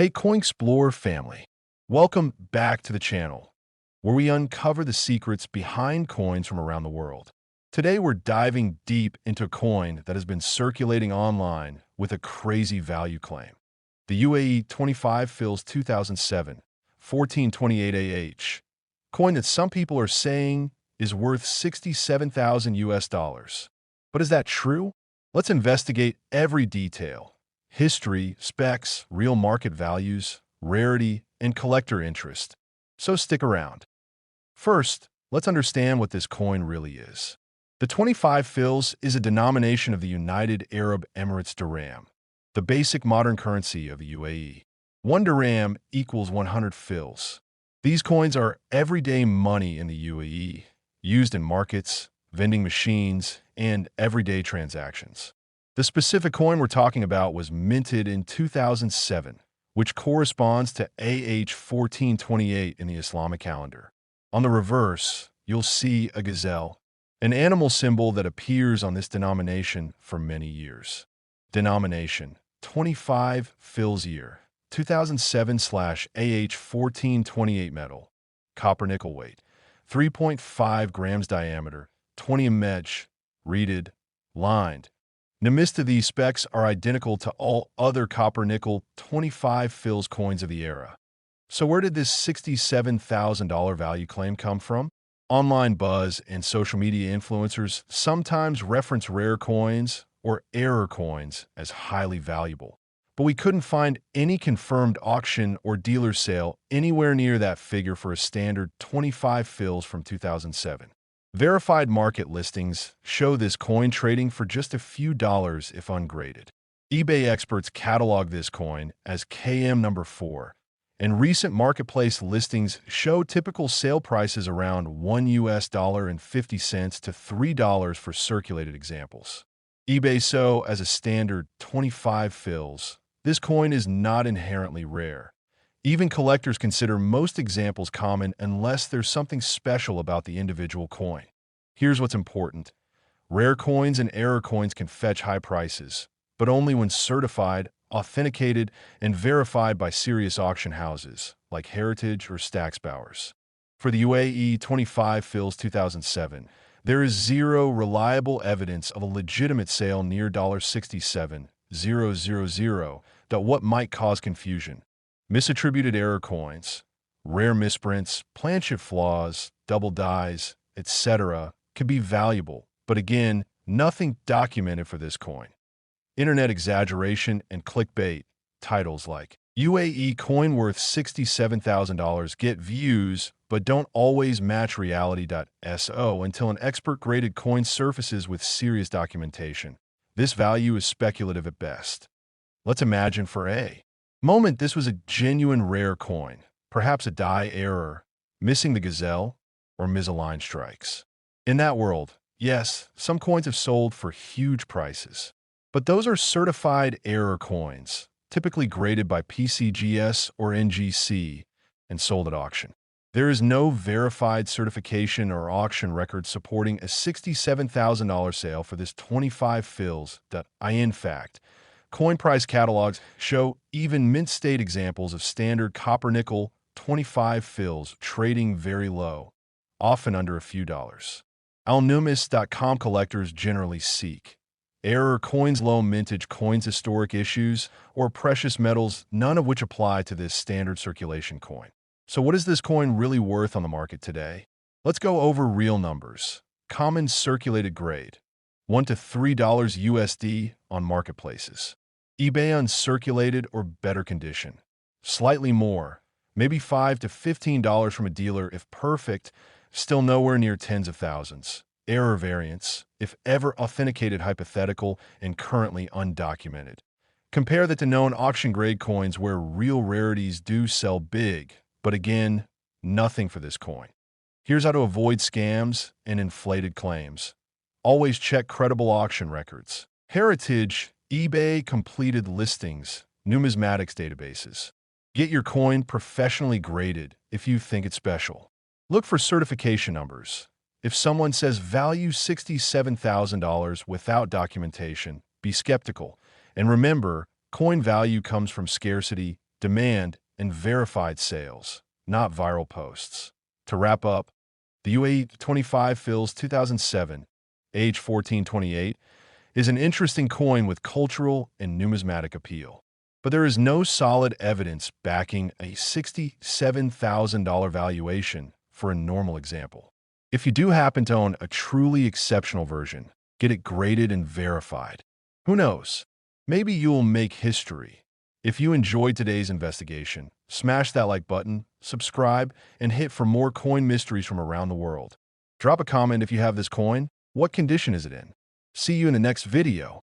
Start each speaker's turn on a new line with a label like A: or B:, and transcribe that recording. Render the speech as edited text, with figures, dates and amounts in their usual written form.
A: Hey CoinXplore family, welcome back to the channel, where we uncover the secrets behind coins from around the world. Today we're diving deep into a coin that has been circulating online with a crazy value claim. The UAE 25 Fils 2007 1428 coin that some people are saying is worth 67,000 US dollars. But is that true? Let's investigate every detail. History, specs, real market values, rarity, and collector interest. So stick around. First, let's understand what this coin really is. The 25 fils is a denomination of the United Arab Emirates Dirham, the basic modern currency of the UAE. 1 dirham equals 100 fils. These coins are everyday money in the UAE, used in markets, vending machines, and everyday transactions. The specific coin we're talking about was minted in 2007, which corresponds to AH 1428 in the Islamic calendar. On the reverse, you'll see a gazelle, an animal symbol that appears on this denomination for many years. Denomination: 25 fils year, 2007/AH 1428 metal, copper nickel weight, 3.5 grams diameter, 20 mh, reeded, lined. Namista, these specs are identical to all other copper-nickel 25 fils coins of the era. So where did this $67,000 value claim come from? Online buzz and social media influencers sometimes reference rare coins or error coins as highly valuable. But we couldn't find any confirmed auction or dealer sale anywhere near that figure for a standard 25 fils from 2007. Verified market listings show this coin trading for just a few dollars if ungraded. eBay experts catalog this coin as KM number 4, and recent marketplace listings show typical sale prices around $1.50 to $3 for circulated examples. eBay so as a standard 25 fils. This coin is not inherently rare. Even collectors consider most examples common unless there's something special about the individual coin. Here's what's important. Rare coins and error coins can fetch high prices, but only when certified, authenticated, and verified by serious auction houses like Heritage or Stack's Bowers. For the UAE 25 fils 2007, there is zero reliable evidence of a legitimate sale near $67,000 that what might cause confusion. Misattributed error coins, rare misprints, planchette flaws, double dies, etc. can be valuable, but again, nothing documented for this coin. Internet exaggeration and clickbait titles like UAE coin worth $67,000 get views but don't always match reality.so until an expert-graded coin surfaces with serious documentation. This value is speculative at best. Let's imagine for a moment this was a genuine rare coin, perhaps a die error, missing the gazelle, or misaligned strikes. In that world, yes, some coins have sold for huge prices, but those are certified error coins, typically graded by PCGS or NGC and sold at auction. There is no verified certification or auction record supporting a $67,000 sale for this 25 fils. In fact, coin price catalogs show even mint-state examples of standard copper-nickel 25 fils trading very low, often under a few dollars. Alnumis.com collectors generally seek error coins, low mintage coins, historic issues, or precious metals, none of which apply to this standard circulation coin. So what is this coin really worth on the market today? Let's go over real numbers. Common circulated grade, $1 to $3 USD on marketplaces. eBay uncirculated or better condition, slightly more, maybe $5 to $15 from a dealer if perfect, still nowhere near tens of thousands. Error variants, if ever authenticated, hypothetical, and currently undocumented. Compare that to known auction-grade coins where real rarities do sell big, but again, nothing for this coin. Here's how to avoid scams and inflated claims. Always check credible auction records. Heritage, eBay completed listings, numismatics databases. Get your coin professionally graded if you think it's special. Look for certification numbers. If someone says value $67,000 without documentation, be skeptical. And remember, coin value comes from scarcity, demand, and verified sales, not viral posts. To wrap up, the UAE 25 Fils 2007, age 1428, is an interesting coin with cultural and numismatic appeal. But there is no solid evidence backing a $67,000 valuation for a normal example. If you do happen to own a truly exceptional version, get it graded and verified. Who knows? Maybe you'll make history. If you enjoyed today's investigation, smash that like button, subscribe, and hit for more coin mysteries from around the world. Drop a comment if you have this coin. What condition is it in? See you in the next video.